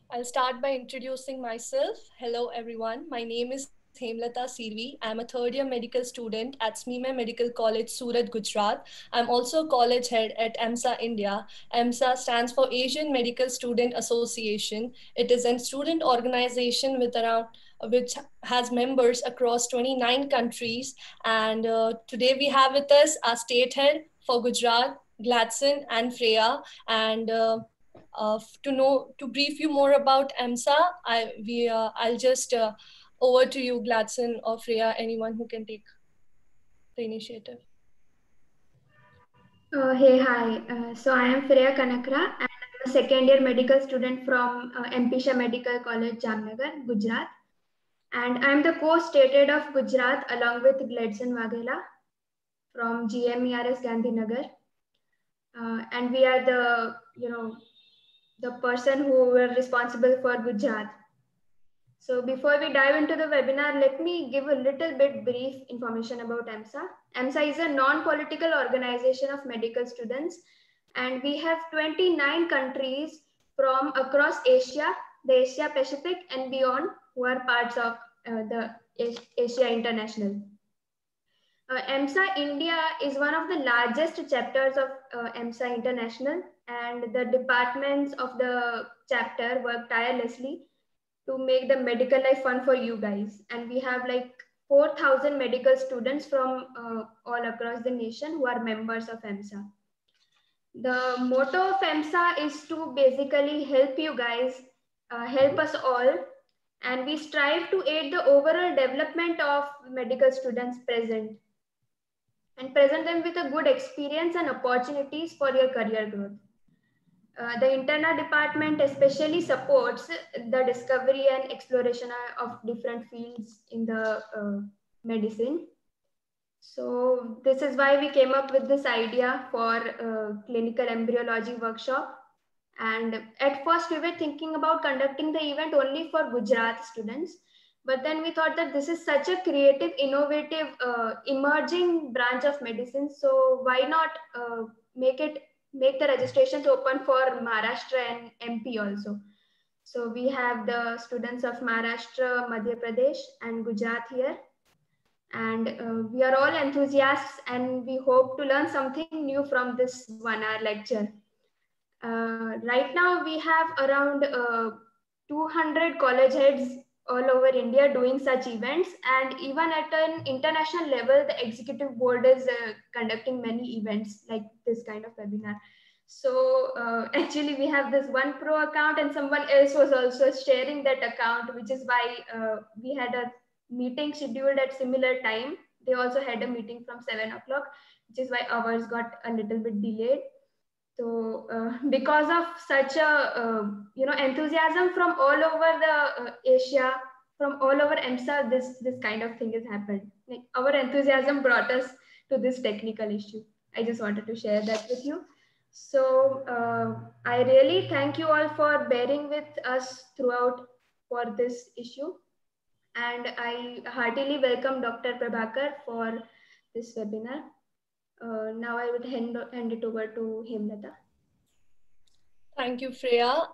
I'll start by introducing myself. Hello, everyone. My name is Hemlata Sirvi. I'm a third year medical student at SMIME Medical College, Surat, Gujarat. I'm also a college head at EMSA India. EMSA stands for Asian Medical Student Association. It is a student organization which has members across 29 countries. And today we have with us our state head for Gujarat, Gladson and Freya. And to brief you more about EMSA, I'll just over to you, Gladson or Freya, anyone who can take the initiative. Hey, hi. So I am Freya Kanakra and I'm a second year medical student from MPSHA Medical College, Jamnagar, Gujarat. And I'm the co-stated of Gujarat along with Gladson Waghela from GMERS Gandhinagar. And we are the person who were responsible for Gujarat. So before we dive into the webinar, let me give a little bit brief information about EMSA. EMSA is a non-political organization of medical students, and we have 29 countries from across Asia, the Asia Pacific and beyond, who are parts of the Asia International. EMSA India is one of the largest chapters of EMSA International, and the departments of the chapter work tirelessly to make the medical life fun for you guys. And we have like 4,000 medical students from all across the nation who are members of EMSA. The motto of EMSA is to basically help you guys, help us all, and we strive to aid the overall development of medical students present and present them with a good experience and opportunities for your career growth. The internal department especially supports the discovery and exploration of different fields in the medicine. So this is why we came up with this idea for clinical embryology workshop. And at first we were thinking about conducting the event only for Gujarat students. But then we thought that this is such a creative, innovative, emerging branch of medicine. So why not make the registrations open for Maharashtra and MP also. So we have the students of Maharashtra, Madhya Pradesh and Gujarat here. And we are all enthusiasts and we hope to learn something new from this 1 hour lecture. Right now we have around 200 college heads all over India doing such events, and even at an international level, the executive board is conducting many events like this kind of webinar. So actually we have this one pro account and someone else was also sharing that account, which is why we had a meeting scheduled at similar time. They also had a meeting from 7 o'clock, which is why ours got a little bit delayed. So because of such a enthusiasm from all over the Asia, from all over EMSA, this kind of thing has happened. Like our enthusiasm brought us to this technical issue. I just wanted to share that with you. So I really thank you all for bearing with us throughout for this issue. And I heartily welcome Dr. Prabhakar for this webinar. Now I would hand it over to Hemlata. Thank you, Freya.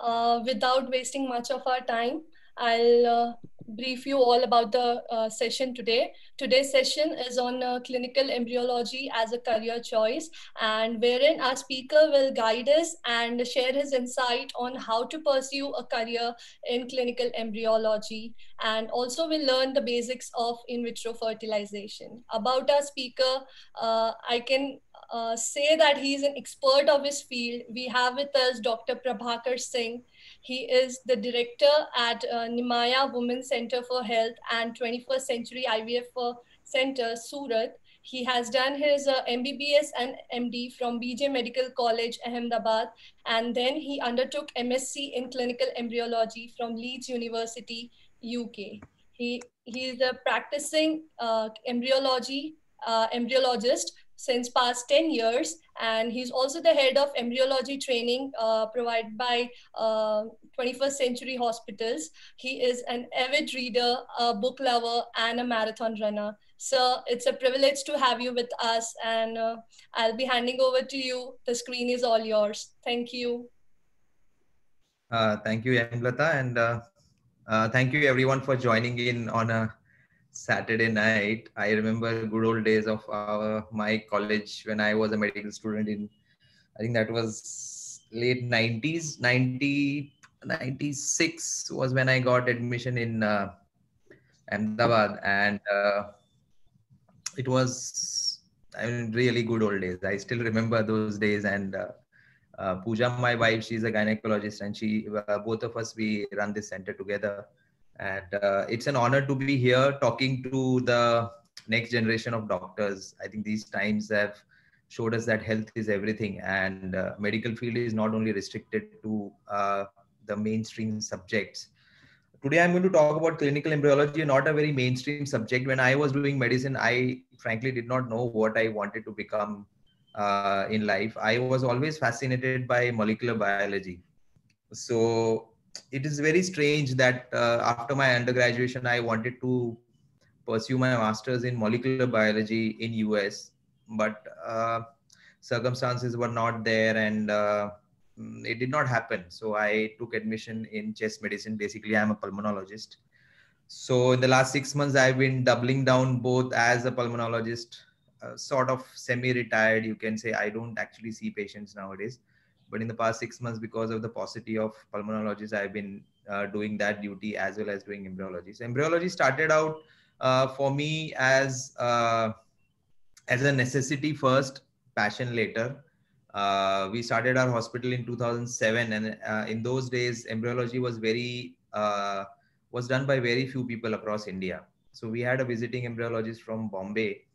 Without wasting much of our time, I'll brief you all about the session today. Today's session is on clinical embryology as a career choice, and wherein our speaker will guide us and share his insight on how to pursue a career in clinical embryology, and also we'll learn the basics of in vitro fertilization. About our speaker, I can say that he's an expert of his field. We have with us Dr. Prabhakar Singh. He is the director at Nimaya Women's Center for Health and 21st Century IVF Center, Surat. He has done his MBBS and MD from BJ Medical College, Ahmedabad, and then he undertook MSc in clinical embryology from Leeds University, UK. He is a practicing embryologist since past 10 years, and he's also the head of embryology training provided by 21st Century Hospitals. He is an avid reader, a book lover, and a marathon runner. So it's a privilege to have you with us, and I'll be handing over to you. The screen is all yours. Thank you. Thank you, Yamlata, and thank you everyone for joining in on a Saturday night. I remember good old days of my college when I was a medical student in, I think that was late 90s, 96 was when I got admission in Ahmedabad, and it was, I mean, really good old days. I still remember those days, and Pooja, my wife, she's a gynecologist, and both of us, we run this center together. And it's an honor to be here talking to the next generation of doctors. I think these times have showed us that health is everything, and medical field is not only restricted to the mainstream subjects. Today, I'm going to talk about clinical embryology, not a very mainstream subject. When I was doing medicine, I frankly did not know what I wanted to become in life. I was always fascinated by molecular biology. So it is very strange that after my undergraduation, I wanted to pursue my master's in molecular biology in US, but circumstances were not there, and it did not happen. So I took admission in chest medicine. Basically, I'm a pulmonologist. So in the last 6 months, I've been doubling down both as a pulmonologist, sort of semi-retired. You can say I don't actually see patients nowadays, but in the past 6 months, because of the paucity of pulmonologists, I've been doing that duty as well as doing embryology. So embryology started out for me as a necessity first, passion later. We started our hospital in 2007, and in those days, embryology was done by very few people across India. So we had a visiting embryologist from Bombay,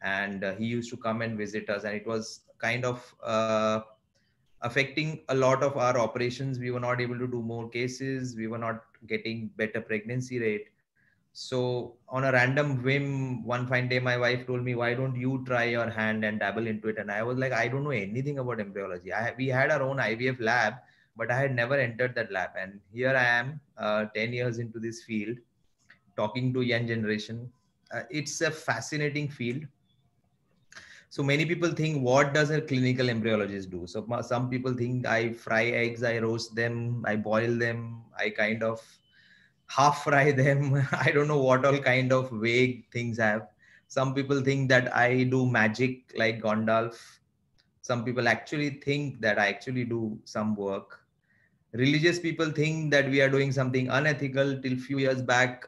and he used to come and visit us, and it was kind of affecting a lot of our operations. We were not able to do more cases. We were not getting better pregnancy rate. So on a random whim, one fine day, my wife told me, "Why don't you try your hand and dabble into it?" And I was like, "I don't know anything about embryology. We had our own IVF lab, but I had never entered that lab." And here I am, 10 years into this field, talking to young generation. It's a fascinating field. So many people think, what does a clinical embryologist do? So some people think I fry eggs, I roast them, I boil them, I kind of half fry them. I don't know what all kind of vague things I have. Some people think that I do magic like Gandalf. Some people actually think that I actually do some work. Religious people think that we are doing something unethical. Till few years back,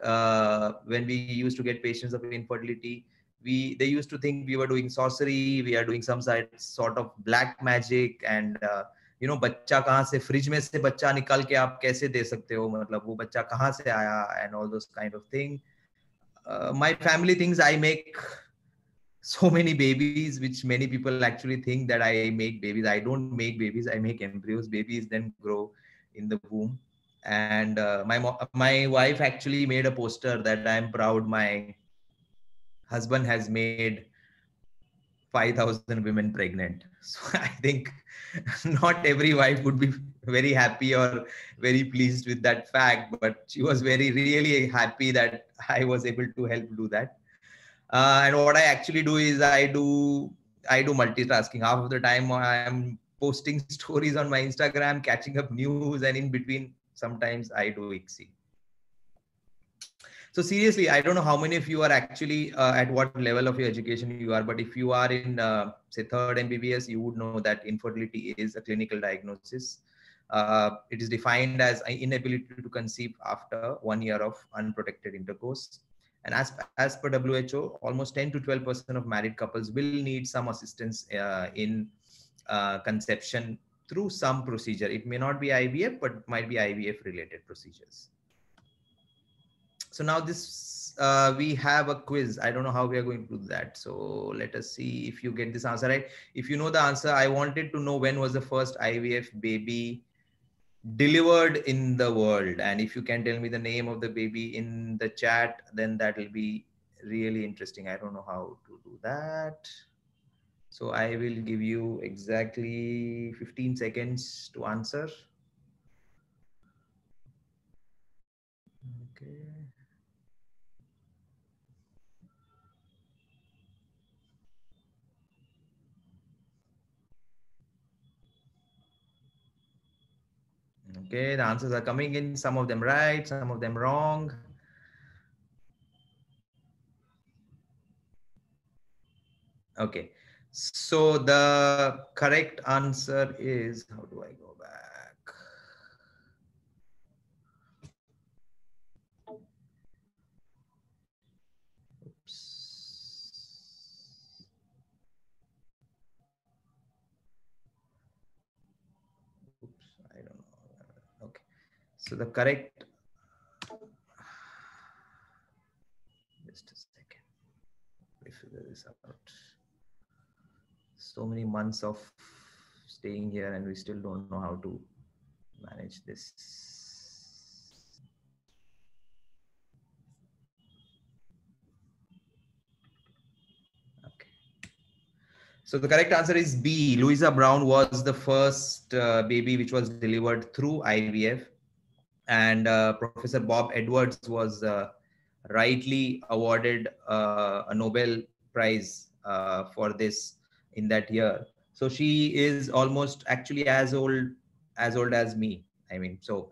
when we used to get patients of infertility, they used to think we were doing sorcery, we are doing some sort of black magic, and बच्चा कहाँ से fridge में से बच्चा निकाल के आप कैसे दे सकते हो, मतलब वो बच्चा कहाँ से आया, and all those kind of thing. My family thinks I make so many babies, which many people actually think that I make babies. I don't make babies. I make embryos. Babies then grow in the womb. And my wife actually made a poster that I'm proud my husband has made 5,000 women pregnant. So I think not every wife would be very happy or very pleased with that fact, but she was really happy that I was able to help do that. And what I actually do is I do multitasking. Half of the time I am posting stories on my Instagram, catching up news, and in between sometimes I do ICSI. So seriously, I don't know how many of you are actually at what level of your education you are, but if you are in say third MBBS, you would know that infertility is a clinical diagnosis. It is defined as inability to conceive after 1 year of unprotected intercourse. And as per WHO, almost 10 to 12% of married couples will need some assistance in conception through some procedure. It may not be IVF, but might be IVF related procedures. So now we have a quiz. I don't know how we are going to do that. So let us see if you get this answer right. If you know the answer, I wanted to know when was the first IVF baby delivered in the world. And if you can tell me the name of the baby in the chat, then that will be really interesting. I don't know how to do that. So I will give you exactly 15 seconds to answer. Okay. Okay, the answers are coming in, some of them right, some of them wrong. Okay, so the correct answer is, how do I go back? Oops, I don't know. Okay, so the correct, just a second, let me figure this out. So many months of staying here and we still don't know how to manage this. Okay. So the correct answer is B. Louisa Brown was the first baby which was delivered through IVF, and Professor Bob Edwards was rightly awarded a Nobel Prize for this in that year. So she is almost actually as old as me. So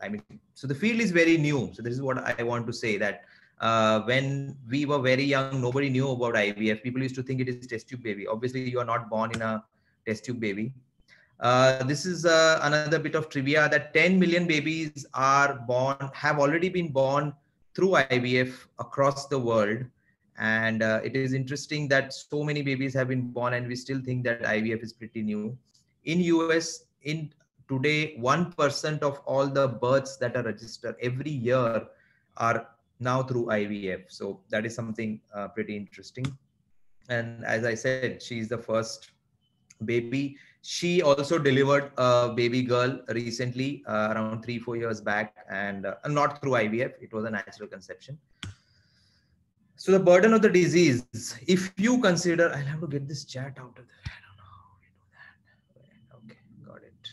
the field is very new. So this is what I want to say, that when we were very young, nobody knew about IVF. People used to think it is test tube baby. Obviously, you are not born in a test tube baby. This is another bit of trivia, that 10 million babies have already been born through IVF across the world. And it is interesting that so many babies have been born and we still think that IVF is pretty new. In US, in today, 1% of all the births that are registered every year are now through IVF. So that is something pretty interesting. And as I said, she's the first baby. She also delivered a baby girl recently, around 3-4 years back, and not through IVF. It was a natural conception. So the burden of the disease, if you consider, I'll have to get this chat out of the, I don't know how we do that. Okay, got it.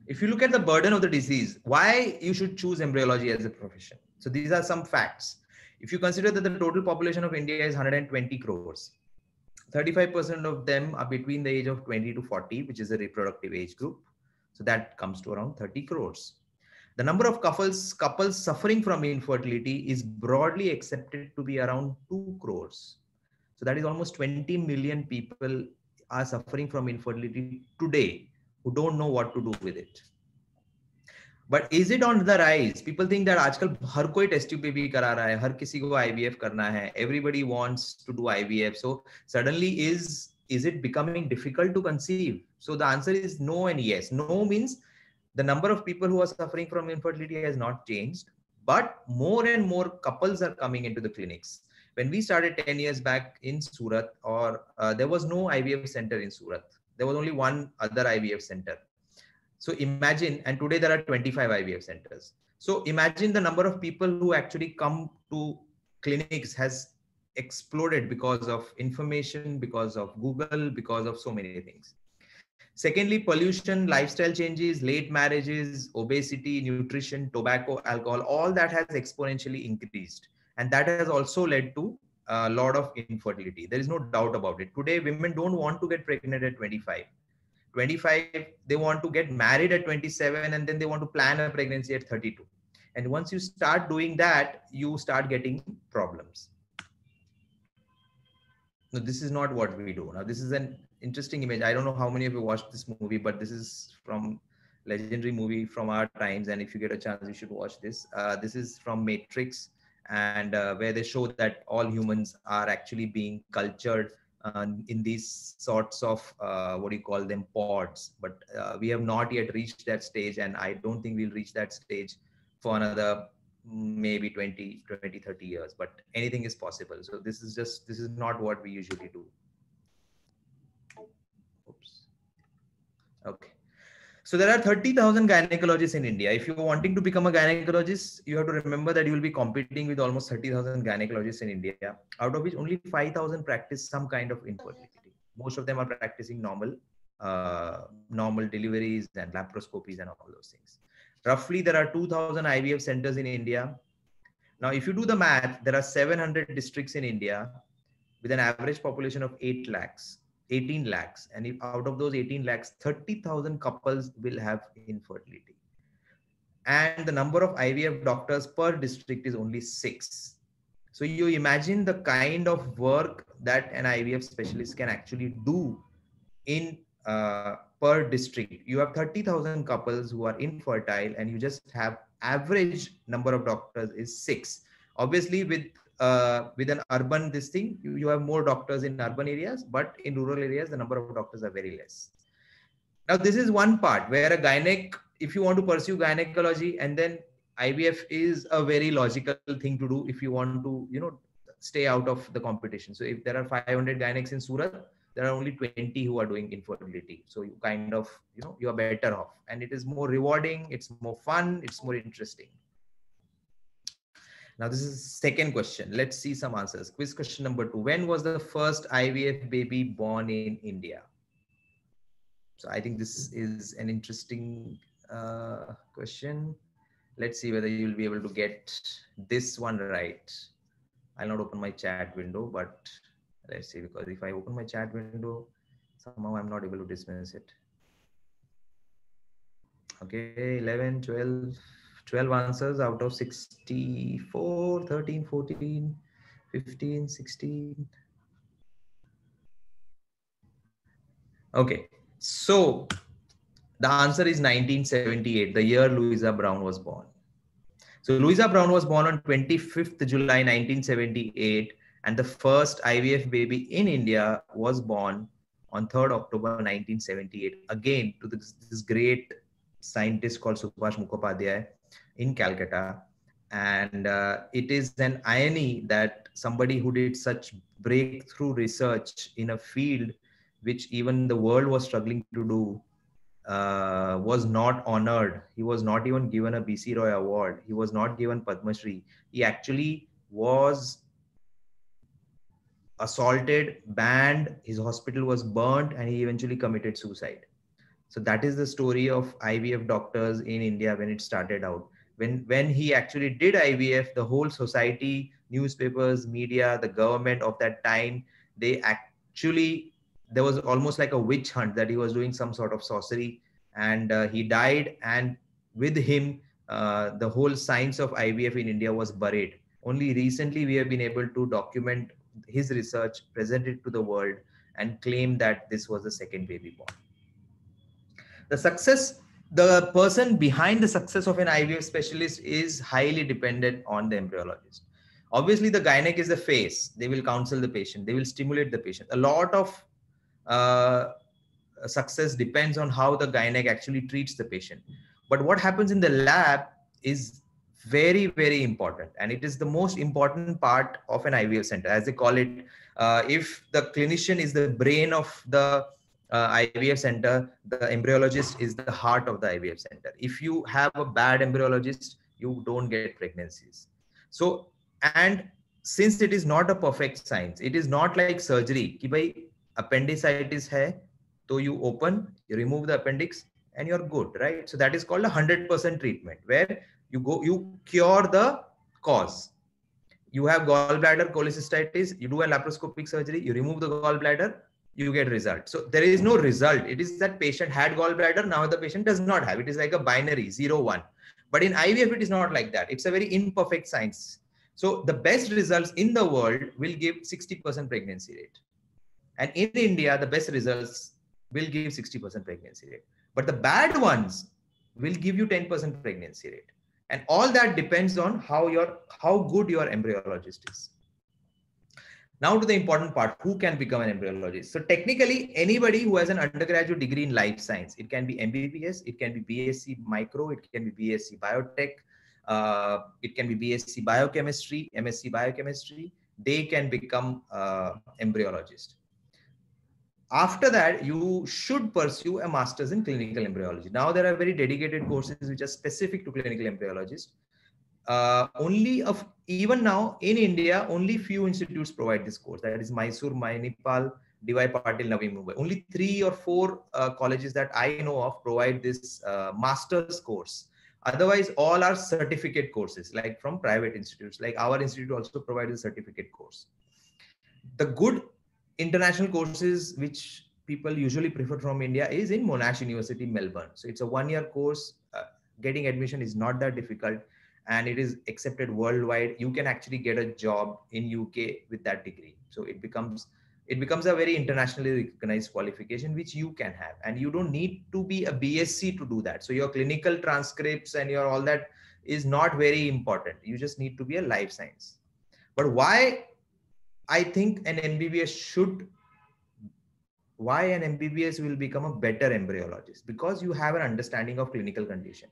If you look at the burden of the disease, why you should choose embryology as a profession. So these are some facts. If you consider that the total population of India is 120 crores, 35% of them are between the age of 20 to 40, which is a reproductive age group. So that comes to around 30 crores. The number of couples suffering from infertility is broadly accepted to be around 2 crores. So that is almost 20 million people are suffering from infertility today who don't know what to do with it. But is it on the rise? People think that आजकल हर कोई test tube baby करा रहा है, हर किसी को IVF करना है. Everybody wants to do IVF. So suddenly is it becoming difficult to conceive? So the answer is no and yes. No means the number of people who are suffering from infertility has not changed, but more and more couples are coming into the clinics. When we started 10 years back in Surat, there was no IVF center in Surat. There was only one other IVF center. So imagine, and today there are 25 IVF centers. So imagine the number of people who actually come to clinics has exploded because of information, because of Google, because of so many things. Secondly, pollution, lifestyle changes, late marriages, obesity, nutrition, tobacco, alcohol, all that has exponentially increased. And that has also led to a lot of infertility. There is no doubt about it. Today, women don't want to get pregnant at 25. 25, they want to get married at 27, and then they want to plan a pregnancy at 32. And once you start doing that, you start getting problems. No, this is not what we do. Now, this is an interesting image. I don't know how many of you watched this movie, but this is from legendary movie from our times. And if you get a chance, you should watch this. This is from Matrix, and where they show that all humans are actually being cultured in these sorts of, what do you call them, pods. But we have not yet reached that stage. And I don't think we'll reach that stage for another maybe 20, 30 years, but anything is possible. So this is not what we usually do. Oops. Okay. So there are 30,000 gynecologists in India. If you're wanting to become a gynecologist, you have to remember that you will be competing with almost 30,000 gynecologists in India, out of which only 5,000 practice some kind of infertility. Most of them are practicing normal deliveries and laparoscopies and all those things. Roughly, there are 2,000 IVF centers in India. Now, if you do the math, there are 700 districts in India with an average population of 18 lakhs. And if out of those 18 lakhs, 30,000 couples will have infertility. and the number of IVF doctors per district is only 6. So you imagine the kind of work that an IVF specialist can actually do in per district. You have 30,000 couples who are infertile, and you just have average number of doctors is 6. Obviously, with an urban this thing, you have more doctors in urban areas, but in rural areas, the number of doctors are very less. Now, this is one part where a gynec, if you want to pursue gynecology, and then IVF is a very logical thing to do if you want to, stay out of the competition. So if there are 500 gynecs in Surat, there are only 20 who are doing infertility. So you kind of, you are better off, and it is more rewarding. It's more fun. It's more interesting. Now, this is second question. Let's see some answers. Quiz question number 2. When was the first IVF baby born in India? So I think this is an interesting question. Let's see whether you'll be able to get this one right. I'll not open my chat window, but let's see, because if I open my chat window, somehow I'm not able to dismiss it. Okay, 11, 12 answers out of 64, 13, 14, 15, 16. Okay, so the answer is 1978, the year Louisa Brown was born. So Louisa Brown was born on 25th July 1978, and the first IVF baby in India was born on 3rd October 1978, again to this great scientist called Subhash Mukhopadhyay in Calcutta. And it is an irony that somebody who did such breakthrough research in a field which even the world was struggling to do was not honored. He was not even given a BC Roy Award. He was not given Padma Shri. He actually was assaulted, banned, his hospital was burnt, and he eventually committed suicide. So that is the story of IVF doctors in India when it started out. When he actually did IVF, the whole society, newspapers, media, the government of that time, they actually, there was almost like a witch hunt that he was doing some sort of sorcery, and he died. And with him, the whole science of IVF in India was buried. Only recently we have been able to document his research, present it to the world, and claim that this was the second baby born. The person behind the success of an IVF specialist is highly dependent on the embryologist. Obviously, the gynec is the face. They will counsel the patient. They will stimulate the patient. A lot of success depends on how the gynec actually treats the patient. But what happens in the lab is very, very important. And it is the most important part of an IVF center, as they call it. If the clinician is the brain of the IVF center, the embryologist is the heart of the IVF center. If you have a bad embryologist, you don't get pregnancies. So, and since it is not a perfect science, it is not like surgery. Ki bhai, appendicitis hai, so you open, you remove the appendix, and you're good, right? So that is called a 100% treatment, where you cure the cause. You have gallbladder cholecystitis, you do a laparoscopic surgery, you remove the gallbladder, you get result. So there is no result. It is that patient had gallbladder, now the patient does not have. It is like a binary 0, 1. But in IVF, it is not like that. It's a very imperfect science. So the best results in the world will give 60% pregnancy rate. And in India, the best results will give 60% pregnancy rate. But the bad ones will give you 10% pregnancy rate. And all that depends on how good your embryologist is. Now to the important part, who can become an embryologist? So technically, anybody who has an undergraduate degree in life science, it can be MBBS, it can be BSc Micro, it can be BSc Biotech, it can be BSc Biochemistry, MSc Biochemistry. They can become embryologist. After that, you should pursue a master's in clinical embryology. Now there are very dedicated courses which are specific to clinical embryologists. Even now in India, only few institutes provide this course. That is Mysore, Manipal, D.Y. Patil, Navi Mumbai. Only 3 or 4 colleges that I know of provide this master's course. Otherwise, all are certificate courses, like from private institutes. Like our institute also provides a certificate course. The good international courses which people usually prefer from India is in Monash University, Melbourne. So it's a 1-year course. getting admission is not that difficult, and it is accepted worldwide. You can actually get a job in UK with that degree. So it becomes a very internationally recognized qualification which you can have, and you don't need to be a BSc to do that. So your clinical transcripts and your all that is not very important. You just need to be a life science. But why I think why an MBBS will become a better embryologist? Because you have an understanding of clinical condition.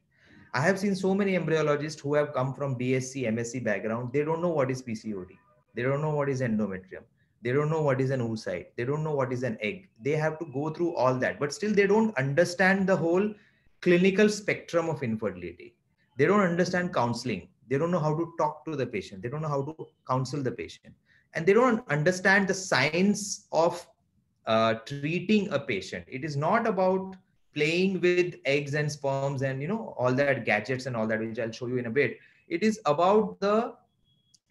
I have seen so many embryologists who have come from BSc, MSc background. They don't know what is PCOD. They don't know what is endometrium. They don't know what is an oocyte. They don't know what is an egg. They have to go through all that, but still they don't understand the whole clinical spectrum of infertility. They don't understand counseling. They don't know how to talk to the patient. They don't know how to counsel the patient. And they don't understand the science of treating a patient. It is not about playing with eggs and sperms and all that gadgets and all that, which I'll show you in a bit. It is about the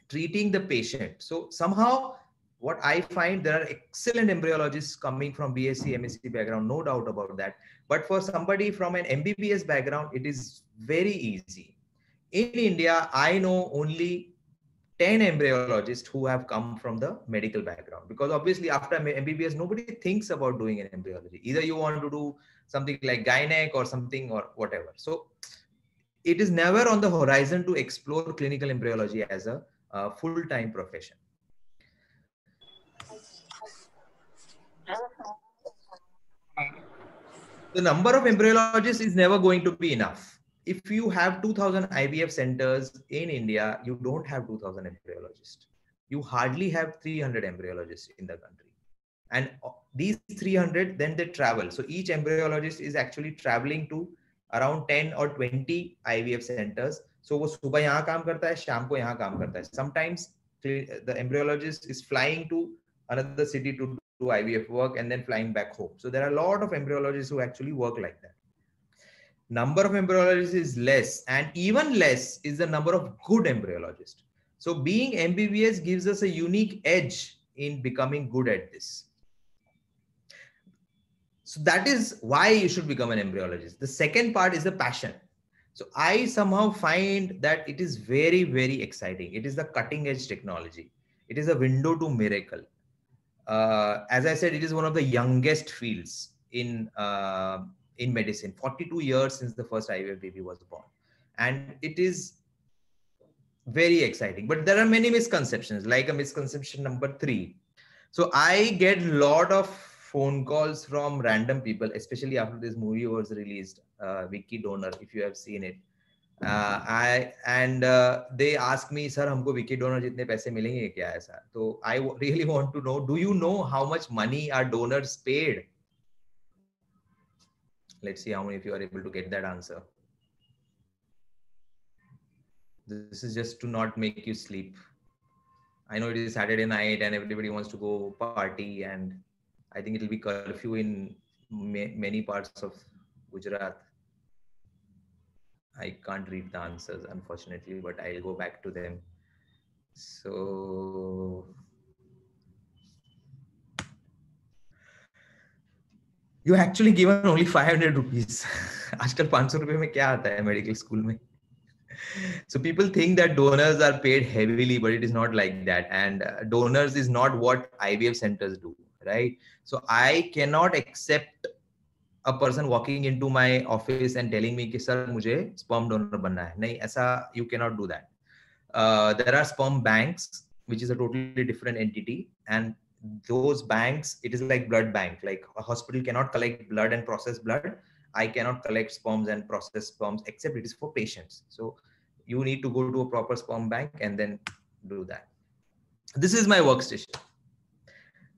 treating the patient. So somehow what I find, there are excellent embryologists coming from BSc, MSc background, no doubt about that. But for somebody from an MBBS background, it is very easy. In India, I know only 10 embryologists who have come from the medical background, because obviously after MBBS, nobody thinks about doing an embryology. Either you want to do something like gynec or something or whatever. So it is never on the horizon to explore clinical embryology as a full-time profession. The number of embryologists is never going to be enough. If you have 2000 IVF centers in India, you don't have 2000 embryologists. You hardly have 300 embryologists in the country. And these 300, then they travel. So each embryologist is actually traveling to around 10 or 20 IVF centers. So वो सुबह यहाँ काम करता है, शाम को यहाँ काम करता है. Sometimes the embryologist is flying to another city to do IVF work and then flying back home. So there are a lot of embryologists who actually work like that. Number of embryologists is less, and even less is the number of good embryologists. So being MBBS gives us a unique edge in becoming good at this. So that is why you should become an embryologist. The second part is the passion. So I somehow find that it is very, very exciting. It is the cutting edge technology. It is a window to miracle. As I said, it is one of the youngest fields in medicine. 42 years since the first IVF baby was born. And it is very exciting. But there are many misconceptions, like a misconception number 3. So I get a lot of phone calls from random people, especially after this movie was released, Wiki Donor, if you have seen it. They ask me, sir, हमको Wiki Donor जितने पैसे मिलेंगे क्या ऐसा? So I really want to know, do you know how much money our donors paid? Let's see how many of you are able to get that answer. This is just to not make you sleep. I know it is Saturday night and everybody wants to go party, and I think it will be curfew in many parts of Gujarat. I can't read the answers, unfortunately, but I'll go back to them. So you actually given only 500 rupees. आजकल 500 रुपए में क्या आता है medical school में? So people think that donors are paid heavily, but it is not like that. And donors is not what IVF centers do, right? So I cannot accept a person walking into my office and telling me कि sir मुझे sperm donor बनना है. नहीं, ऐसा you cannot do that. There are sperm banks, which is a totally different entity, and those banks, it is like blood bank. Like a hospital cannot collect blood and process blood. I cannot collect sperms and process sperms, except it is for patients. So you need to go to a proper sperm bank and then do that. This is my workstation.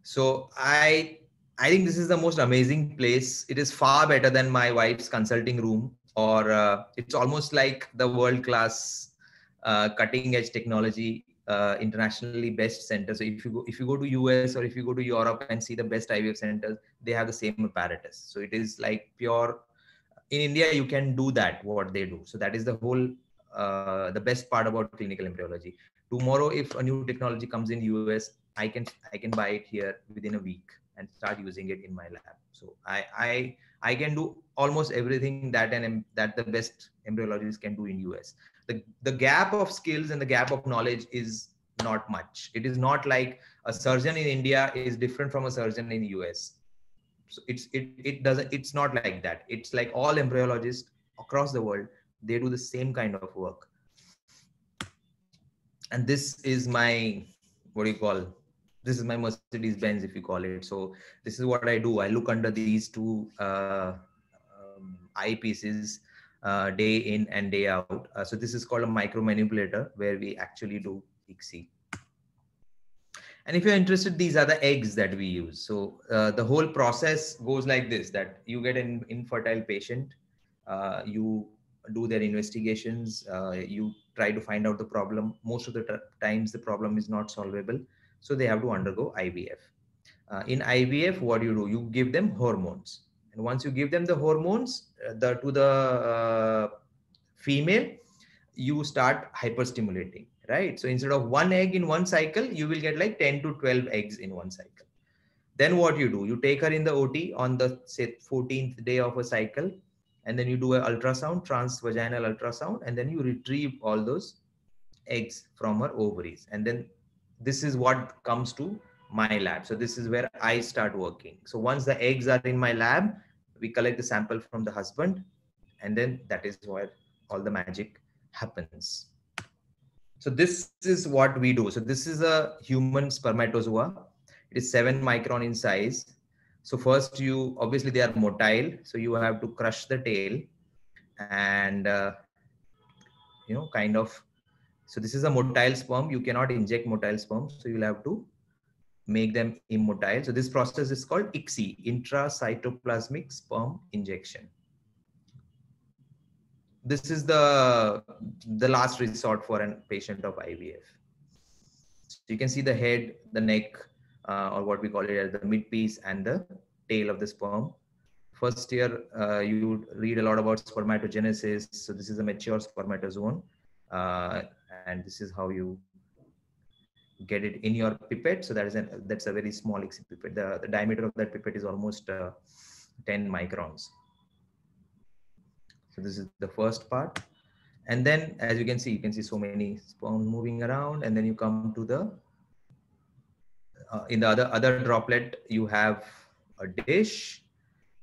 So I think this is the most amazing place. It is far better than my wife's consulting room, or it's almost like the world-class cutting edge technology, internationally best center. So if you go to US or if you go to Europe and see the best IVF centers, they have the same apparatus. So it is like pure. In India, you can do that, what they do. So that is the whole, the best part about clinical embryology. Tomorrow, if a new technology comes in US, I can buy it here within a week and start using it in my lab. So I can do almost everything that the best embryologists can do in US. The gap of skills and the gap of knowledge is not much. It is not like a surgeon in India is different from a surgeon in US. So it's not like that. It's like all embryologists across the world, they do the same kind of work. And this is my, what do you call, this is my Mercedes Benz, if you call it. So this is what I do. I look under these two eyepieces day in and day out. So this is called a micro manipulator, where we actually do ICSI. And if you're interested, these are the eggs that we use. So the whole process goes like this, that you get an infertile patient, you do their investigations, you try to find out the problem. Most of the times the problem is not solvable, so they have to undergo IVF. In IVF, what you do, you give them hormones. And once you give them the hormones, to the female, you start hyperstimulating, right? So instead of one egg in one cycle, you will get like 10 to 12 eggs in one cycle. Then what you do, you take her in the OT on the, say, 14th day of a cycle, and then you do an ultrasound, transvaginal ultrasound, and then you retrieve all those eggs from her ovaries. And then this is what comes to my lab. So this is where I start working. So once the eggs are in my lab, we collect the sample from the husband, and then that is where all the magic happens. So this is what we do. So this is a human spermatozoa. It is 7 micron in size. So first, you obviously they are motile, so you have to crush the tail and kind of. So this is a motile sperm. You cannot inject motile sperm, so you'll have to make them immotile. So this process is called ICSI, intracytoplasmic sperm injection. This is the last resort for a patient of IVF. So you can see the head, the neck, or what we call it as the midpiece, and the tail of the sperm. First year, you would read a lot about spermatogenesis. So this is a mature spermatozoon, and this is how you get it in your pipette. So that's a very small ICSI pipette. The diameter of that pipette is almost 10 microns. So this is the first part. And then, as you can see so many sperm moving around, and then you come to the, in the other droplet, you have a dish,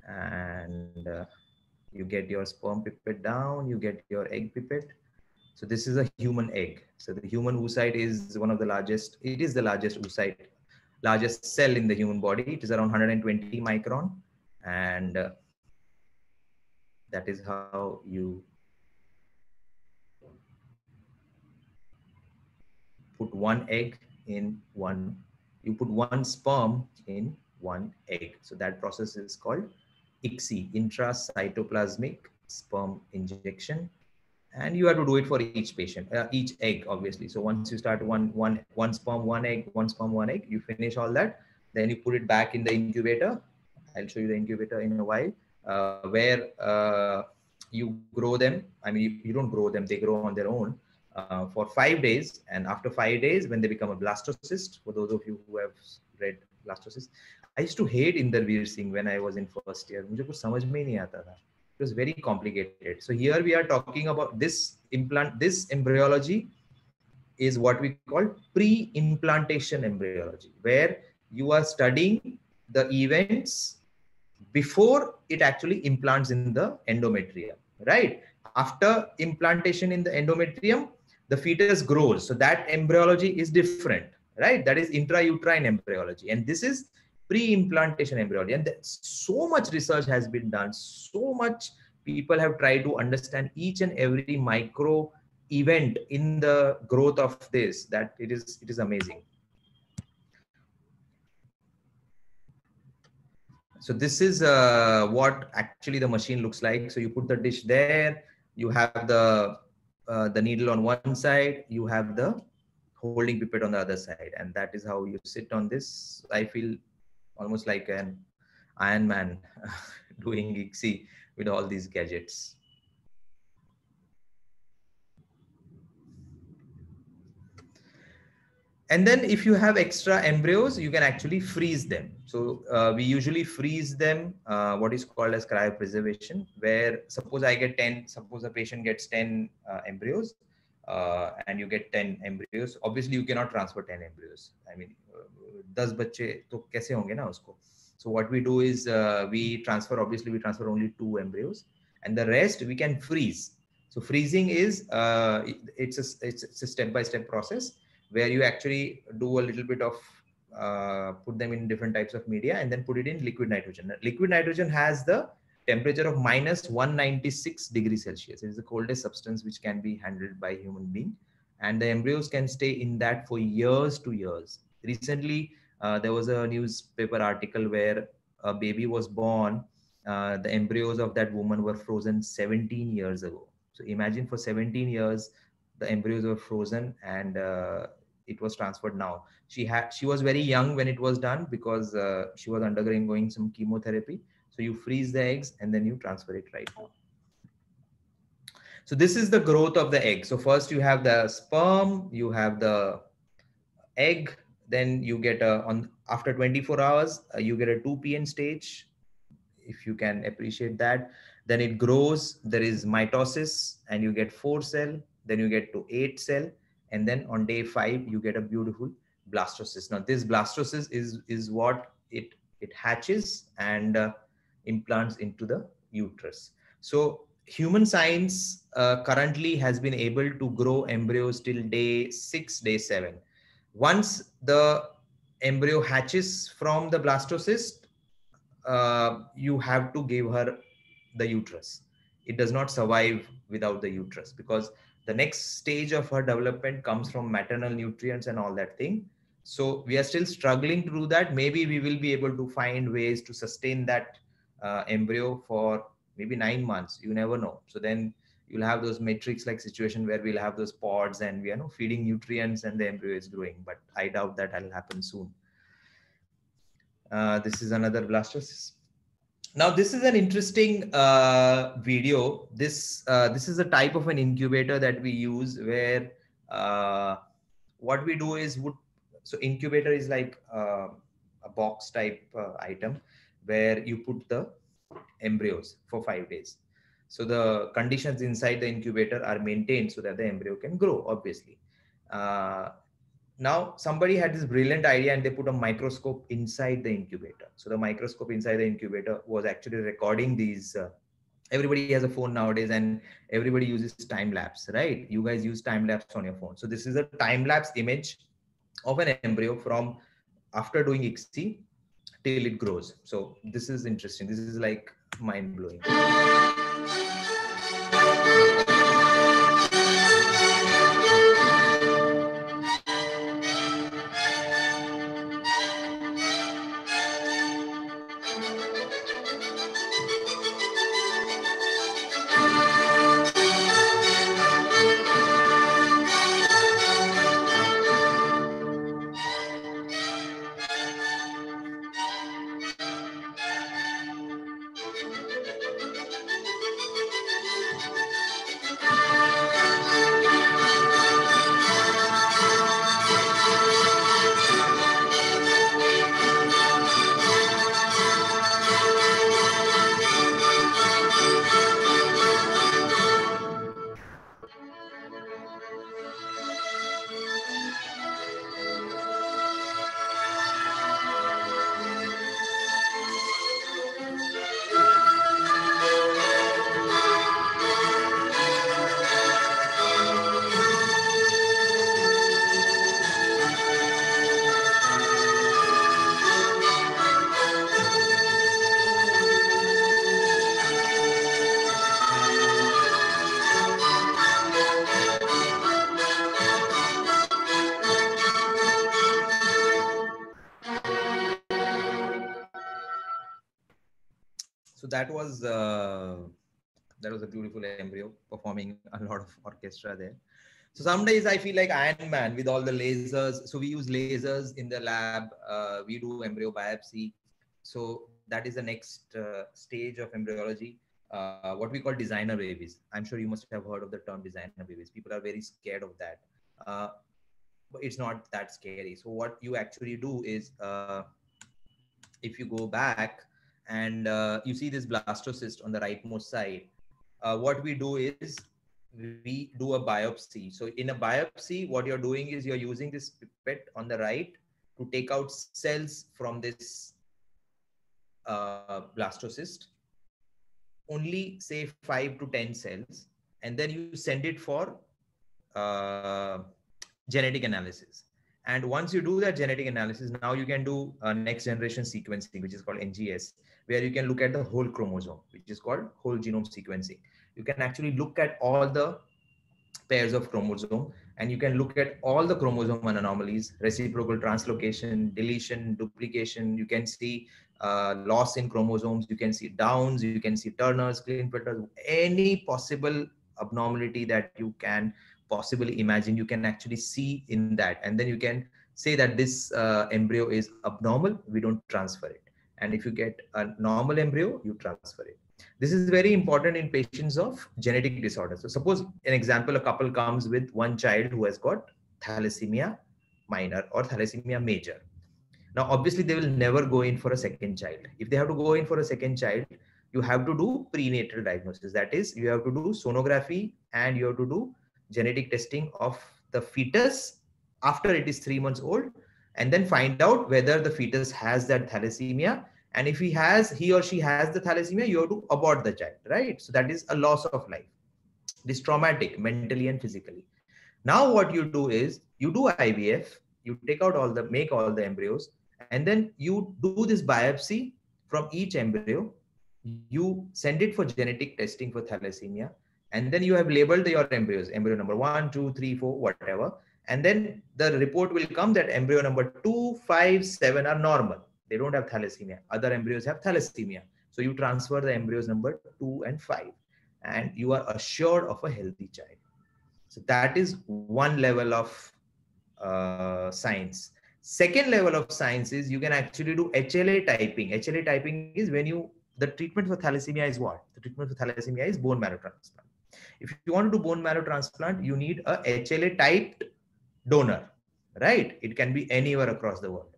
and you get your sperm pipette down, you get your egg pipette. So this is a human egg. So the human oocyte is one of the largest, it is the largest oocyte, largest cell in the human body. It is around 120 micron. And that is how you put one egg in one, you put one sperm in one egg. So that process is called ICSI, intracytoplasmic sperm injection. And you have to do it for each patient, each egg, obviously. So once you start one sperm, one egg, one sperm, one egg, you finish all that. Then you put it back in the incubator. I'll show you the incubator in a while, where you grow them. I mean, you don't grow them, they grow on their own for 5 days. And after 5 days, when they become a blastocyst, for those of you who have read blastocyst, I used to hate Inderveer Singh when I was in first year. मुझे कुछ समझ में नहीं आता था. It was very complicated. So here we are talking about this implant. This embryology is what we call pre-implantation embryology, where you are studying the events before it actually implants in the endometrium, right? After implantation in the endometrium, the fetus grows. So that embryology is different, right? That is intrauterine embryology. And this is pre-implantation embryology. And so much research has been done. So much people have tried to understand each and every micro event in the growth of this, that it is amazing. So this is what actually the machine looks like. So you put the dish there, you have the needle on one side, you have the holding pipette on the other side, and that is how you sit on this. I feel almost like an Iron Man doing ICSI with all these gadgets. And then if you have extra embryos, you can actually freeze them. So we usually freeze them, what is called as cryopreservation, where suppose I get 10, suppose a patient gets 10 embryos, and you get 10 embryos. Obviously, you cannot transfer 10 embryos. I mean, 10 बच्चे तो कैसे होंगे ना उसको? So what we do is obviously we transfer only 2 embryos, and the rest we can freeze. So freezing is it's a step-by-step process where you actually do a little bit of put them in different types of media and then put it in liquid nitrogen. Liquid nitrogen has the temperature of minus 196 degrees Celsius. It is the coldest substance which can be handled by human being, and the embryos can stay in that for years to years. Recently, there was a newspaper article where a baby was born. The embryos of that woman were frozen 17 years ago. So imagine, for 17 years, the embryos were frozen, and it was transferred now. She was very young when it was done because she was undergoing some chemotherapy. So you freeze the eggs and then you transfer it right now. So this is the growth of the egg. So first you have the sperm, you have the egg, then you get after 24 hours, you get a 2PN stage, if you can appreciate that. Then it grows, there is mitosis, and you get 4 cell, then you get to 8 cell, and then on day 5 you get a beautiful blastocyst. Now this blastocyst is what it hatches and implants into the uterus. So human science currently has been able to grow embryos till day 6, day 7. Once the embryo hatches from the blastocyst, you have to give her the uterus. It does not survive without the uterus, because the next stage of her development comes from maternal nutrients and all that thing. So we are still struggling to do that. Maybe we will be able to find ways to sustain that embryo for maybe 9 months. You never know. So then you'll have those matrix like situation where we'll have those pods and we are feeding nutrients and the embryo is growing, but I doubt that will happen soon. This is another blastocyst. Now this is an interesting video. This is a type of an incubator that we use, where what we do is so incubator is like a box type item where you put the embryos for 5 days. So the conditions inside the incubator are maintained so that the embryo can grow, obviously. Now somebody had this brilliant idea and they put a microscope inside the incubator. So the microscope inside the incubator was actually recording these. Everybody has a phone nowadays and everybody uses time lapse, right? You guys use time lapse on your phone. So this is a time lapse image of an embryo from after doing ICSI till it grows. So this is interesting. This is like mind blowing. So that was a beautiful embryo performing a lot of orchestra there. So some days I feel like Iron Man with all the lasers. So we use lasers in the lab. We do embryo biopsy. So that is the next stage of embryology. What we call designer babies. I'm sure you must have heard of the term designer babies. People are very scared of that. but it's not that scary. So what you actually do is, if you go back and you see this blastocyst on the rightmost side, what we do is we do a biopsy. So in a biopsy, what you're doing is you're using this pipette on the right to take out cells from this blastocyst, only say 5 to 10 cells, and then you send it for genetic analysis. And once you do that genetic analysis, now you can do next generation sequencing, which is called NGS, where you can look at the whole chromosome, which is called whole genome sequencing. You can actually look at all the pairs of chromosome, and you can look at all the chromosome anomalies, reciprocal translocation, deletion, duplication. You can see loss in chromosomes, you can see Downs, you can see Turner's, Klinefelter's, any possible abnormality that you can possibly imagine, you can actually see in that. And then you can say that this embryo is abnormal, we don't transfer it. And if you get a normal embryo, you transfer it. This is very important in patients of genetic disorders. So suppose an example, a couple comes with one child who has got thalassemia minor or thalassemia major. Now, obviously, they will never go in for a second child. If they have to go in for a second child, you have to do prenatal diagnosis. That is, you have to do sonography and you have to do genetic testing of the fetus after it is 3 months old, and then find out whether the fetus has that thalassemia. And if he or she has the thalassemia, you have to abort the child, right? So that is a loss of life. This traumatic mentally and physically. Now what you do is you do IVF, you take out make all the embryos, and then you do this biopsy from each embryo. You send it for genetic testing for thalassemia, and then you have labeled your embryos, embryo number 1, 2, 3, 4, whatever. And then the report will come that embryo number 2, 5, 7 are normal. They don't have thalassemia. Other embryos have thalassemia. So you transfer the embryos number 2 and 5, and you are assured of a healthy child. So that is one level of science. Second level of science is you can actually do HLA typing. HLA typing is when the treatment for thalassemia is what? The treatment for thalassemia is bone marrow transplant. If you want to do bone marrow transplant, you need a HLA typed donor, right? It can be anywhere across the world.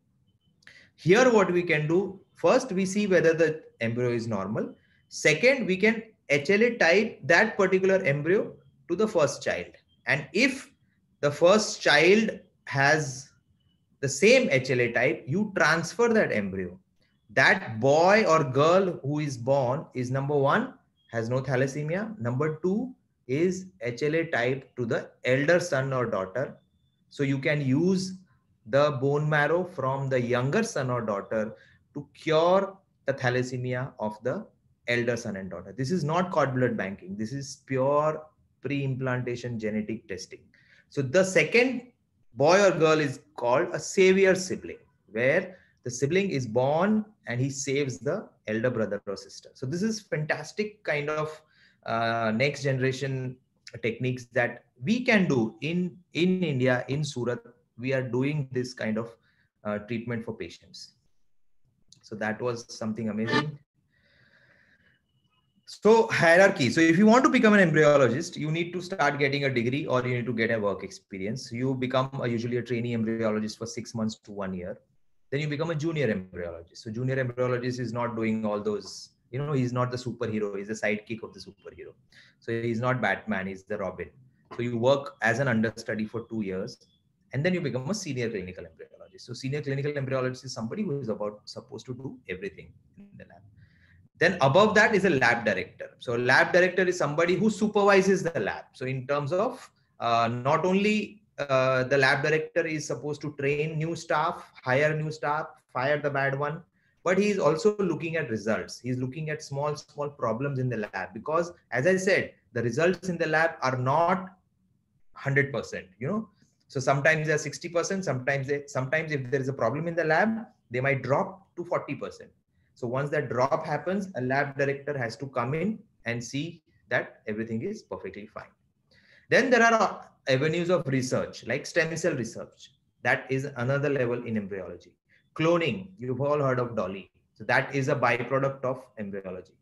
Here, what we can do, first we see whether the embryo is normal. Second, we can HLA type that particular embryo to the first child. And if the first child has the same HLA type, you transfer that embryo. That boy or girl who is born is, number 1, has no thalassemia. Number 2 is HLA type to the elder son or daughter. So you can use the bone marrow from the younger son or daughter to cure the thalassemia of the elder son and daughter. This is not cord blood banking. This is pure pre-implantation genetic testing. So the second boy or girl is called a savior sibling, where the sibling is born and he saves the elder brother or sister. So this is fantastic kind of next generation techniques that we can do in India, in Surat. We are doing this kind of treatment for patients. So that was something amazing. So hierarchy. So if you want to become an embryologist, you need to start getting a degree or you need to get a work experience. You become usually a trainee embryologist for 6 months to 1 year. Then you become a junior embryologist. So junior embryologist is not doing all those, he's not the superhero. He's the sidekick of the superhero. So he's not Batman, he's the Robin. So you work as an understudy for 2 years, and then you become a senior clinical embryologist. So senior clinical embryologist is somebody who is supposed to do everything in the lab. Then above that is a lab director. So lab director is somebody who supervises the lab. So in terms of not only the lab director is supposed to train new staff, hire new staff, fire the bad one, but he is also looking at results. He's looking at small problems in the lab, because as I said, the results in the lab are not 100%, So sometimes they're 60%, sometimes if there is a problem in the lab, they might drop to 40%. So once that drop happens, a lab director has to come in and see that everything is perfectly fine. Then there are avenues of research like stem cell research. That is another level in embryology. Cloning, you've all heard of Dolly. So that is a byproduct of embryology.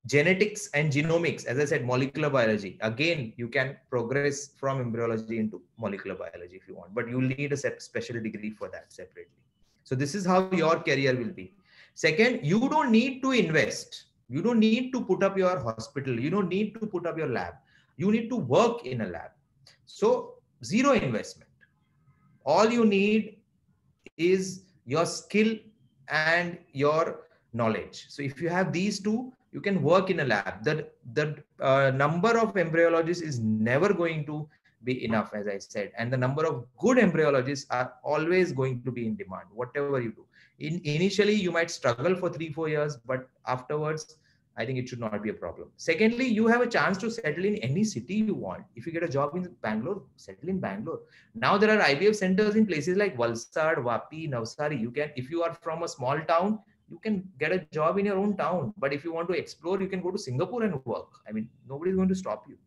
genetics and genomics, as I said, molecular biology. Again, you can progress from embryology into molecular biology if you want, but you'll need a special degree for that separately. So this is how your career will be. Second, you don't need to invest. You don't need to put up your hospital. You don't need to put up your lab. You need to work in a lab. So zero investment. All you need is your skill and your knowledge. So if you have these two, you can work in a lab. The number of embryologists is never going to be enough, as I said, and the number of good embryologists are always going to be in demand, whatever you do. Initially, you might struggle for 3-4 years, but afterwards, I think it should not be a problem. Secondly, you have a chance to settle in any city you want. If you get a job in Bangalore, settle in Bangalore. Now there are IVF centers in places like Valsad, Vapi, Navsari. You can, if you are from a small town, you can get a job in your own town. But if you want to explore, you can go to Singapore and work. I mean, nobody's going to stop you.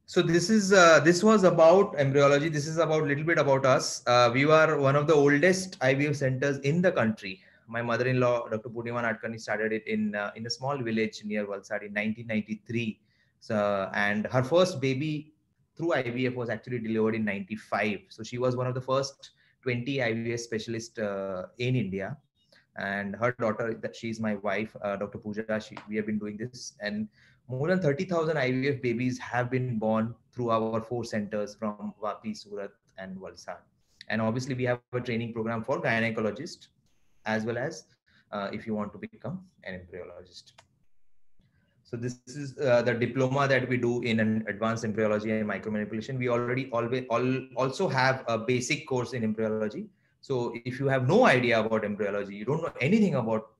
So this was about embryology. This is about a little bit about us. We were one of the oldest IVF centers in the country. My mother-in-law, Dr. Purnima Nadkarni, started it in a small village near Valsad in 1993. So, and her first baby through IVF was actually delivered in 95. So she was one of the first 20 IVF specialists in India. And her daughter, that she's my wife, Dr. Pooja, we have been doing this, and more than 30,000 IVF babies have been born through our 4 centers from Vapi, Surat, and Valsad. And obviously, we have a training program for gynecologists, as well as if you want to become an embryologist. So this is the diploma that we do in an advanced embryology and micromanipulation. We also have a basic course in embryology. So if you have no idea about embryology, you don't know anything about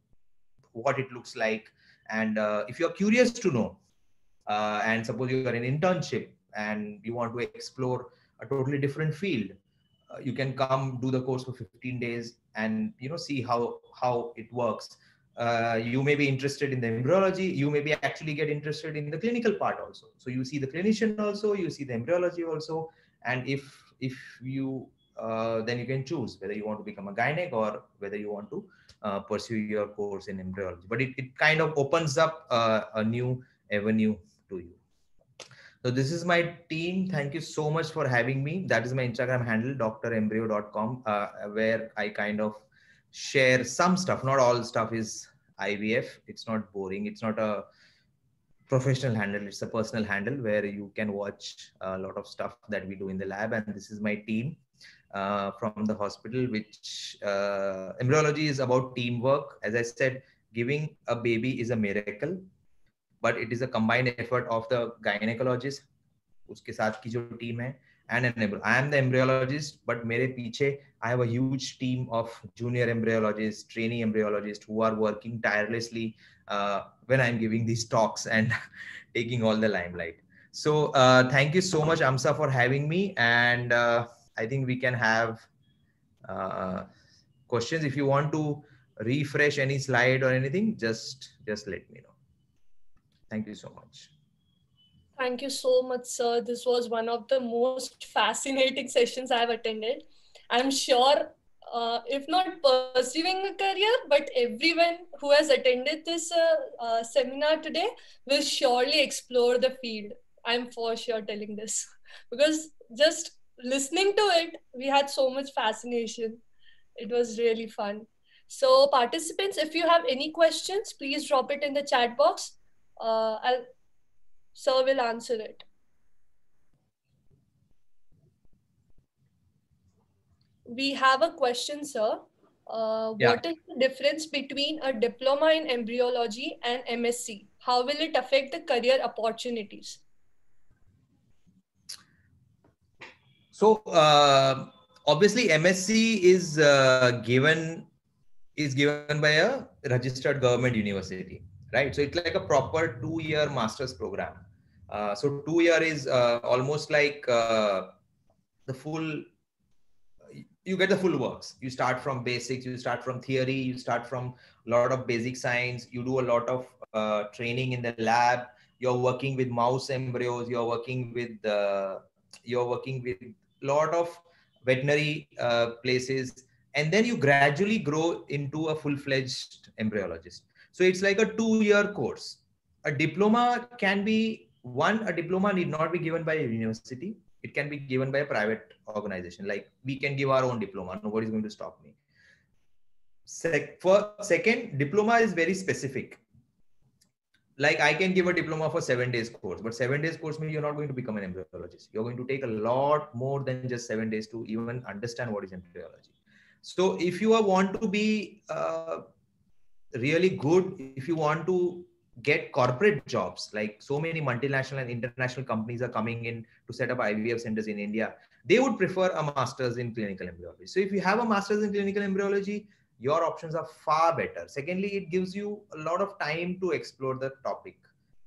what it looks like, and if you're curious to know, and suppose you are in internship and you want to explore a totally different field, you can come do the course for 15 days and see how it works. You may be interested in the embryology, you may be actually get interested in the clinical part also. So you see the clinician also, you see the embryology also, and if you then you can choose whether you want to become a gynec or whether you want to pursue your course in embryology. But it kind of opens up a new avenue to you. So this is my team. Thank you so much for having me. That is my Instagram handle, drembryo.com, where I kind of share some stuff. Not all stuff is IVF. It's not boring. It's not a professional handle. It's a personal handle where you can watch a lot of stuff that we do in the lab. And this is my team from the hospital, which embryology is about teamwork. As I said, giving a baby is a miracle, but it is a combined effort of the gynecologist, uske saath ki jo team hai, and I am the embryologist, but mere piche I have a huge team of junior embryologists, trainee embryologists who are working tirelessly when I'm giving these talks and taking all the limelight. So thank you so much, Amsa, for having me. And I think we can have questions. If you want to refresh any slide or anything, just let me know. Thank you so much. Thank you so much, sir. This was one of the most fascinating sessions I've attended. I'm sure, if not pursuing a career, but everyone who has attended this seminar today will surely explore the field. I'm for sure telling this, because just listening to it, we had so much fascination. It was really fun. So participants, if you have any questions, please drop it in the chat box. Sir will answer it. We have a question, sir. What is the difference between a diploma in embryology and MSc? How will it affect the career opportunities? So obviously MSc is given by a registered government university, right? So it's like a proper 2-year master's program. So 2 year is almost like the full, you get the full works. You start from basics, you start from theory, you start from a lot of basic science, you do a lot of training in the lab, you're working with mouse embryos, you're working with a lot of veterinary places, and then you gradually grow into a full-fledged embryologist. So it's like a 2-year course. A diploma can be a diploma need not be given by a university. It can be given by a private organization. Like we can give our own diploma. Nobody's going to stop me. Second, diploma is very specific. Like I can give a diploma for 7 days course, but 7 days course means you're not going to become an embryologist. You're going to take a lot more than just 7 days to even understand what is embryology. So if you want to be really good, if you want to get corporate jobs, like so many multinational and international companies are coming in to set up IVF centers in India, they would prefer a master's in clinical embryology. So if you have a master's in clinical embryology, your options are far better. Secondly, it gives you a lot of time to explore the topic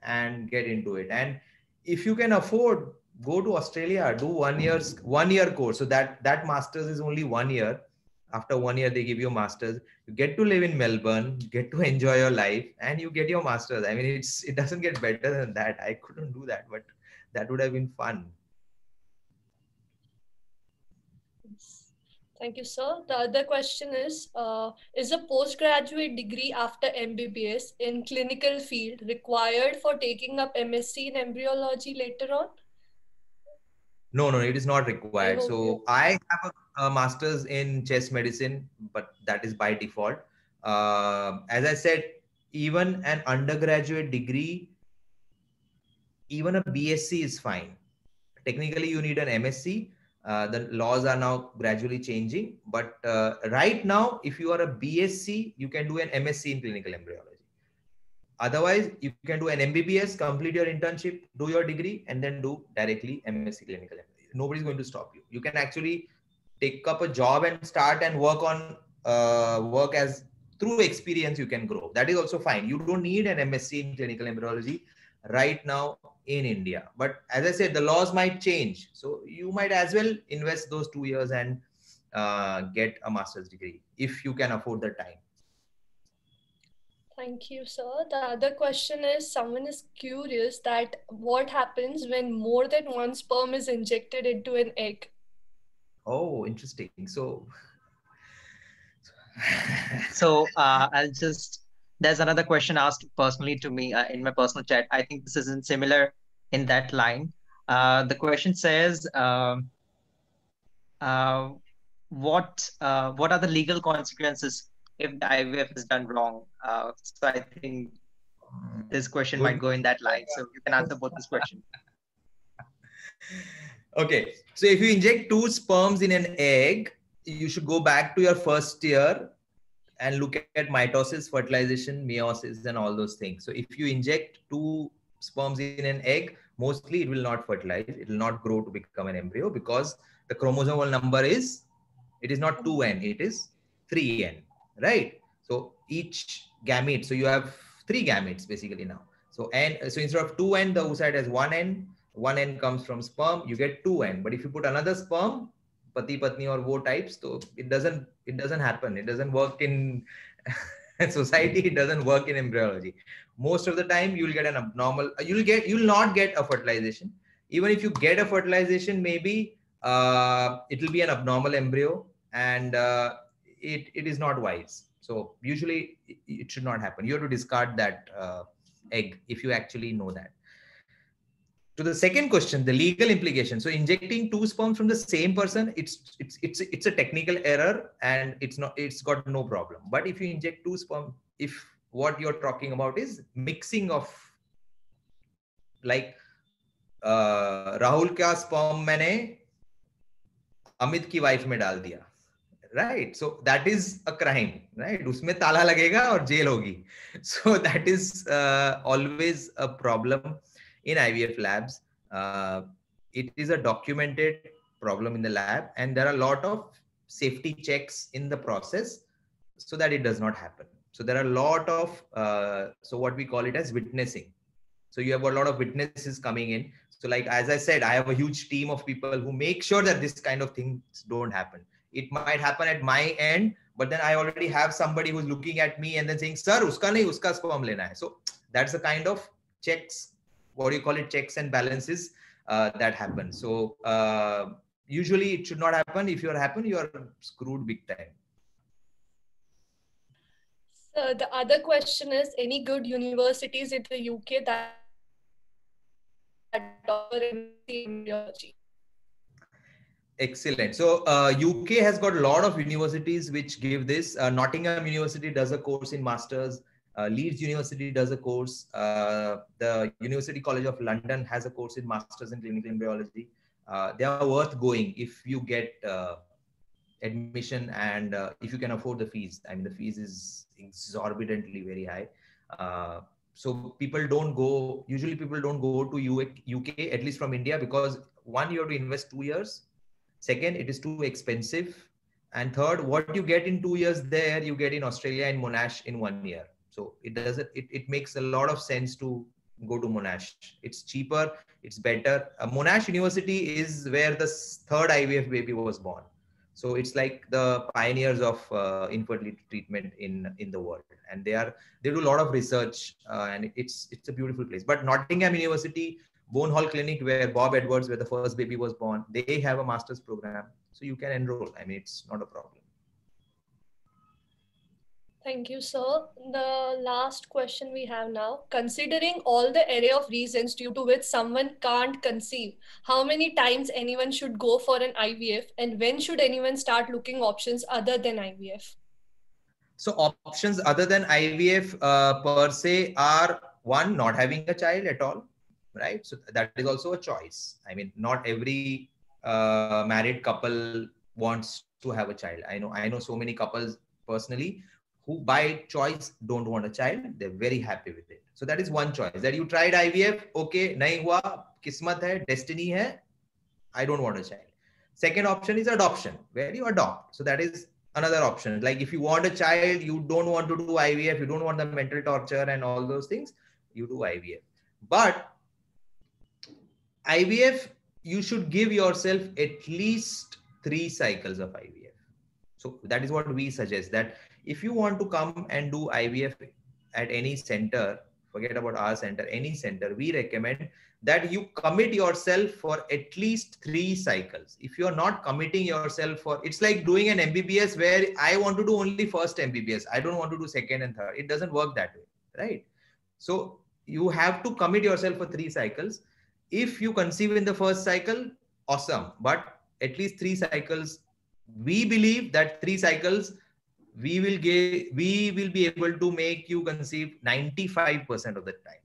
and get into it. And if you can afford, go to Australia, do 1 year course. So that master's is only 1 year. After 1 year, they give you a master's. You get to live in Melbourne, get to enjoy your life, and you get your master's. I mean, it doesn't get better than that. I couldn't do that, but that would have been fun. Thank you, sir. The other question is a postgraduate degree after MBBS in clinical field required for taking up MSc in embryology later on? No, it is not required. So I have a master's in chest medicine, but that is by default. As I said, even an undergraduate degree, even a BSc is fine. Technically, you need an MSc. The laws are now gradually changing, but right now, if you are a BSc, you can do an MSc in clinical embryology. Otherwise, you can do an MBBS, complete your internship, do your degree, and then do directly MSc clinical embryology. Nobody's going to stop you. You can actually take up a job and start and work on work as through experience you can grow. That is also fine. You don't need an MSc in clinical embryology right now in India. But as I said, the laws might change. So you might as well invest those 2 years and get a master's degree if you can afford the time. Thank you, sir. The other question is, someone is curious that what happens when more than one sperm is injected into an egg? Oh, interesting. So I'll just, there's another question asked personally to me in my personal chat. I think this isn't similar in that line. The question says, what are the legal consequences if the IVF is done wrong? So I think this question might go in that line. So you can answer both this question. Okay. So if you inject 2 sperms in an egg, you should go back to your first year and look at mitosis, fertilization, meiosis, and all those things. So if you inject 2 sperms in an egg, mostly it will not fertilize. It will not grow to become an embryo because the chromosomal number is not 2n, it is 3n, right? So each gamete, so you have 3 gametes basically now. So instead of 2n, the oocyte has 1n. 1n comes from sperm, you get 2n. But if you put another sperm, pati patni or wo types, so it doesn't happen. It doesn't work in society. It doesn't work in embryology. Most of the time you'll get an abnormal, you'll not get a fertilization. Even if you get a fertilization, maybe it will be an abnormal embryo, and it is not wise. So usually it should not happen. You have to discard that egg if you actually know that. To the second question, the legal implication. So injecting 2 sperms from the same person, it's a technical error and it's got no problem. But if you inject 2 sperm, if what you're talking about is mixing of, like Rahul ka sperm मैंने Amit की wife में डाल दिया, right? So that is a crime, right? उसमें ताला लगेगा और jail होगी. So that is always a problem in IVF labs. It is a documented problem in the lab, and there are a lot of safety checks in the process so that it does not happen. So there are a lot of, so what we call it as witnessing. So you have a lot of witnesses coming in. So like, as I said, I have a huge team of people who make sure that this kind of things don't happen. It might happen at my end, but then I already have somebody who's looking at me and then saying, sir, uska nahi, uska sperm lena hai. So that's the kind of checks, what do you call it, checks and balances that happen. So usually it should not happen. If you are screwed big time. So the other question is, any good universities in the UK that offer MSc embryology? Excellent. So UK has got a lot of universities which give this. Nottingham University does a course in masters. Leeds University does a course. The University College of London has a course in masters in clinical embryology. They are worth going if you get admission and if you can afford the fees. I mean, the fees is exorbitantly very high. So people don't go, usually people don't go to UK, at least from India, because one, you have to invest 2 years. Second, it is too expensive. And third, what you get in 2 years there, you get in Australia and Monash in 1 year. So it makes a lot of sense to go to Monash. It's cheaper, it's better. Monash University is where the third IVF baby was born. So it's like the pioneers of infertility treatment in the world, and they do a lot of research, and it's a beautiful place. But Nottingham University, Bone Hall Clinic, where Bob Edwards, where the first baby was born, they have a master's program, so you can enroll. I mean, it's not a problem. Thank you, sir. The last question we have now, considering all the array of reasons due to which someone can't conceive, how many times anyone should go for an IVF, and when should anyone start looking options other than IVF? So options other than IVF per se are, one, not having a child at all, right? So that is also a choice. I mean, not every married couple wants to have a child. I know so many couples personally who by choice don't want a child. They're very happy with it. So that is one choice, that you tried IVF, okay, nahi hua, kismat hai, destiny hai, I don't want a child. Second option is adoption, where you adopt. So that is another option. Like if you want a child, you don't want to do IVF, you don't want the mental torture and all those things, you do IVF. But IVF, you should give yourself at least 3 cycles of IVF. So that is what we suggest, that if you want to come and do IVF at any center, forget about our center, any center, we recommend that you commit yourself for at least 3 cycles. If you're not committing yourself for, it's like doing an MBBS where I want to do only first MBBS. I don't want to do second and third. It doesn't work that way, right? So you have to commit yourself for 3 cycles. If you conceive in the first cycle, awesome. But at least 3 cycles, we believe that 3 cycles, we will be able to make you conceive 95% of the time.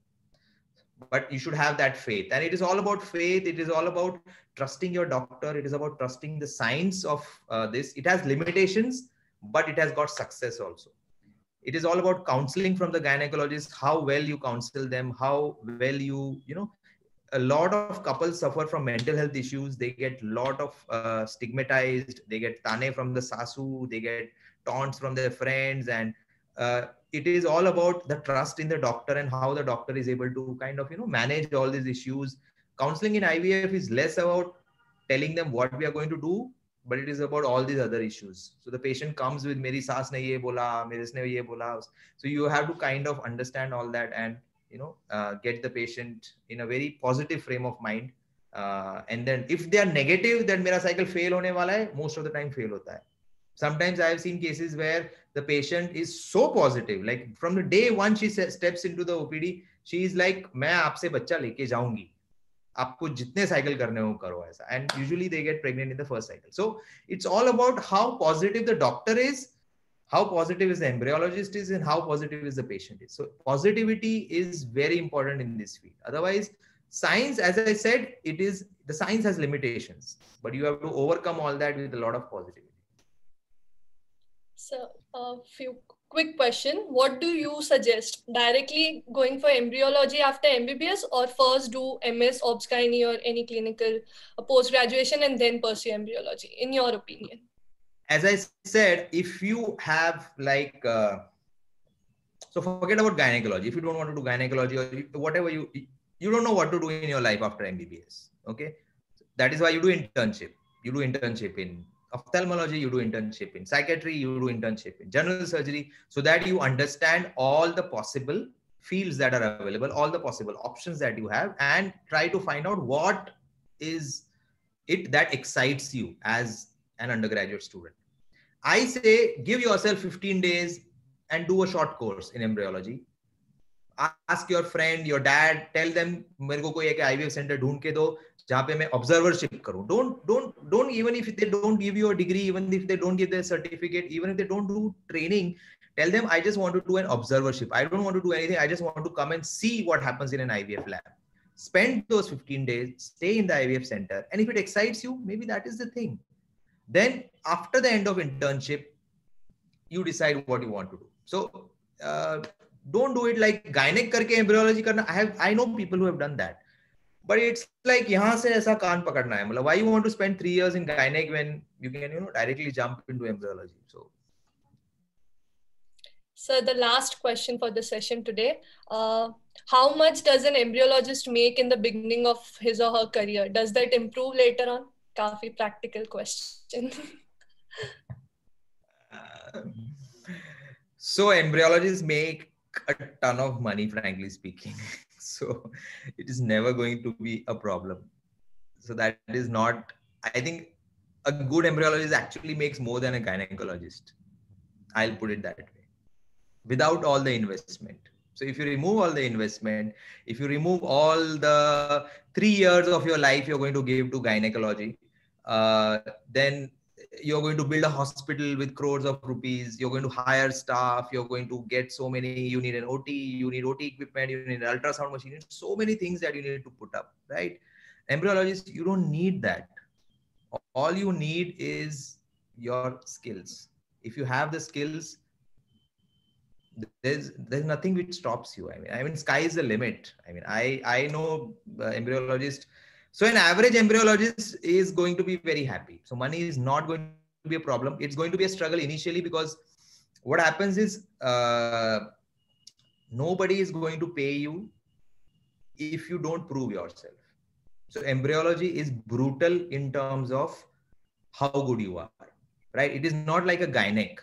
But you should have that faith. And it is all about faith. It is all about trusting your doctor. It is about trusting the science of this. It has limitations, but it has got success also. It is all about counseling from the gynecologist, how well you counsel them, how well you know, a lot of couples suffer from mental health issues. They get a lot of stigmatized. They get tane from the sasu. They get taunts from their friends. And it is all about the trust in the doctor and how the doctor is able to kind of, you know, manage all these issues. Counseling in IVF is less about telling them what we are going to do, but it is about all these other issues. So the patient comes with, meri saas ne ye bola, mere isne ye bola. So you have to kind of understand all that and, you know, get the patient in a very positive frame of mind. And then if they are negative, then mera cycle fail hone wala hai, most of the time fail hota hai. Sometimes I have seen cases where the patient is so positive, like from the day one she steps into the OPD, she is like, मैं आपसे बच्चा लेके जाऊंगी, आपको जितने cycle करने हो करो ऐसा. And usually they get pregnant in the first cycle. So it's all about how positive the doctor is, how positive is the embryologist is, and how positive is the patient is. So positivity is very important in this field. Otherwise, science, as I said, the science has limitations, but you have to overcome all that with a lot of positivity. So a few quick question. What do you suggest? Directly going for embryology after MBBS, or first do MS, Obs-Gynae or any clinical post-graduation and then pursue embryology, in your opinion? As I said, if you have like, so forget about gynecology. If you don't want to do gynecology or whatever, you don't know what to do in your life after MBBS. Okay. That is why you do internship. You do internship in ophthalmology, you do internship in psychiatry, you do internship in general surgery, so that you understand all the possible fields that are available, all the possible options that you have, and try to find out what is it that excites you as an undergraduate student. I say give yourself 15 days and do a short course in embryology. Ask your friend, your dad, tell them मेरे को कोई एक IVF center ढूंढ के दो जहाँ पे मैं observership करूँ. Don't even if they don't give you a degree, even if they don't give their certificate, even if they don't do training, tell them I just want to do an observership. I don't want to do anything. I just want to come and see what happens in an IVF lab. Spend those 15 days, stay in the IVF center, and if it excites you, maybe that is the thing. Then after the end of internship, you decide what you want to do. So don't do it like gynec karke embryology karna. I know people who have done that, but it's like yahan se aisa kaan pakadna hai. Why you want to spend 3 years in gynec when you can directly jump into embryology? So the last question for the session today, how much does an embryologist make in the beginning of his or her career? Does that improve later on? Kafi practical question. So embryologists make a ton of money, frankly speaking. So it is never going to be a problem. So that is not, I think a good embryologist actually makes more than a gynecologist. I'll put it that way. Without all the investment. So if you remove all the investment, if you remove all the 3 years of your life you're going to give to gynecology, then you're going to build a hospital with crores of rupees. You're going to hire staff. You're going to get so many, you need an OT, you need OT equipment, you need an ultrasound machine, so many things that you need to put up, right? Embryologist, you don't need that. All you need is your skills. If you have the skills, there's nothing which stops you. I mean, sky is the limit. I mean, I know embryologist. So an average embryologist is going to be very happy. So money is not going to be a problem. It's going to be a struggle initially because what happens is nobody is going to pay you if you don't prove yourself. So embryology is brutal in terms of how good you are, right? It is not like a gynec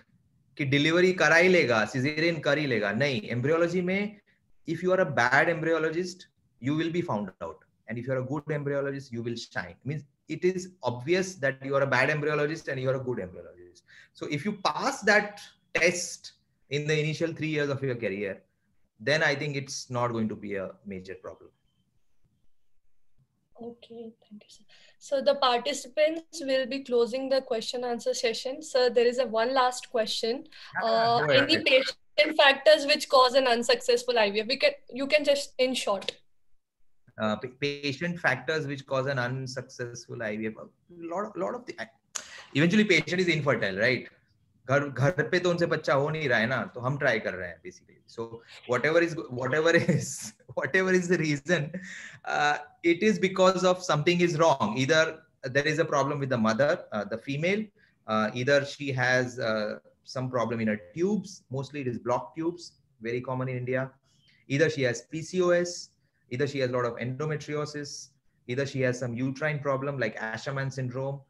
कि delivery करा ही लेगा, caesarean कर ही लेगा. नहीं, embryology में if you are a bad embryologist, you will be found out, and if you are a good embryologist, you will shine. Means it is obvious that you are a bad embryologist and you are a good embryologist. So if you pass that test in the initial 3 years of your career, then I think it's not going to be a major problem. Okay, thank you, sir. So the participants will be closing the question answer session. So there is one last question. Any patient factors which cause an unsuccessful IVF? You can just in short. Patient factors which cause an unsuccessful IVF. Lot of the eventually patient is infertile, right? घर पे तो उनसे बच्चा हो नहीं रहा है ना, तो हम try कर रहे हैं basically. So whatever is the reason, it is because of something is wrong. Either there is a problem with the mother, the female, either she has some problem in her tubes. Mostly it is blocked tubes, very common in India. Either she has PCOS, either she has a lot of endometriosis, either she has some uterine problem like Asherman syndrome,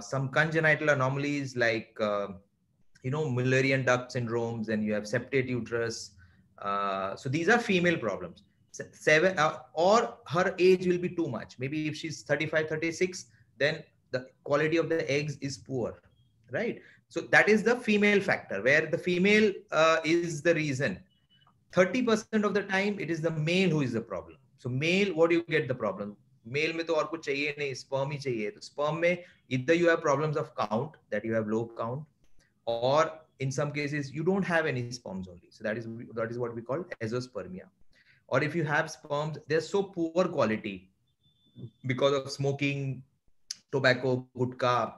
some congenital anomalies like Mullerian duct syndromes, and you have septate uterus. So these are female problems. Or her age will be too much. Maybe if she's 35, 36, then the quality of the eggs is poor, right? So that is the female factor, where the female is the reason. 30% of the time, it is the male who is the problem. So male, what do you get the problem? Male में तो और कुछ चाहिए नहीं, sperm ही चाहिए. तो sperm में either you have problems of count, that you have low count, or in some cases you don't have any sperms only. So that is what we call azoospermia. Or if you have sperms, they're so poor quality because of smoking, tobacco, gutka,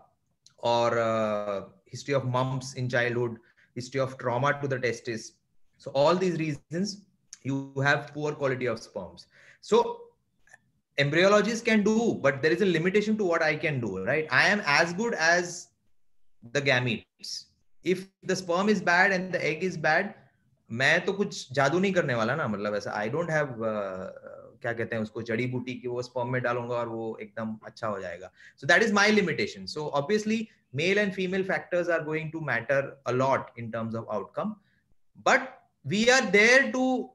or history of mumps in childhood, history of trauma to the testis. So all these reasons, you have poor quality of sperms. So embryologists can do, but there is a limitation to what I can do, right? I am as good as the gametes. If the sperm is bad and the egg is bad, मैं तो कुछ जादू नहीं करने वाला ना, मतलब ऐसा I don't have क्या कहते हैं उसको, जड़ी बूटी की वो sperm में डालूंगा और वो एकदम अच्छा हो जाएगा. So that is my limitation. So obviously male and female factors are going to matter a lot in terms of outcome, but we are there to,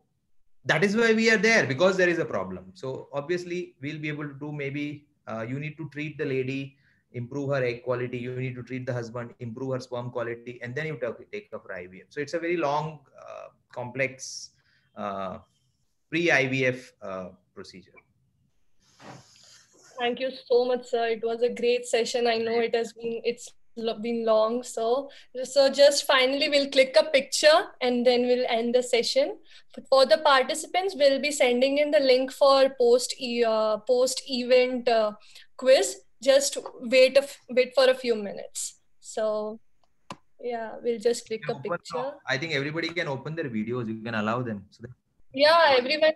that is why we are there, because there is a problem. So obviously we'll be able to do, maybe you need to treat the lady improve her egg quality, you need to treat the husband, improve her sperm quality, and then you take her for IVF. So it's a very long, complex pre-IVF procedure. Thank you so much, sir. It was a great session. I know it's been long. So just finally we'll click a picture and then we'll end the session. For the participants, we'll be sending in the link for post-event quiz. Just wait for a few minutes. So yeah, we'll just click a picture. I think everybody can open their videos. You can allow them. So yeah, everyone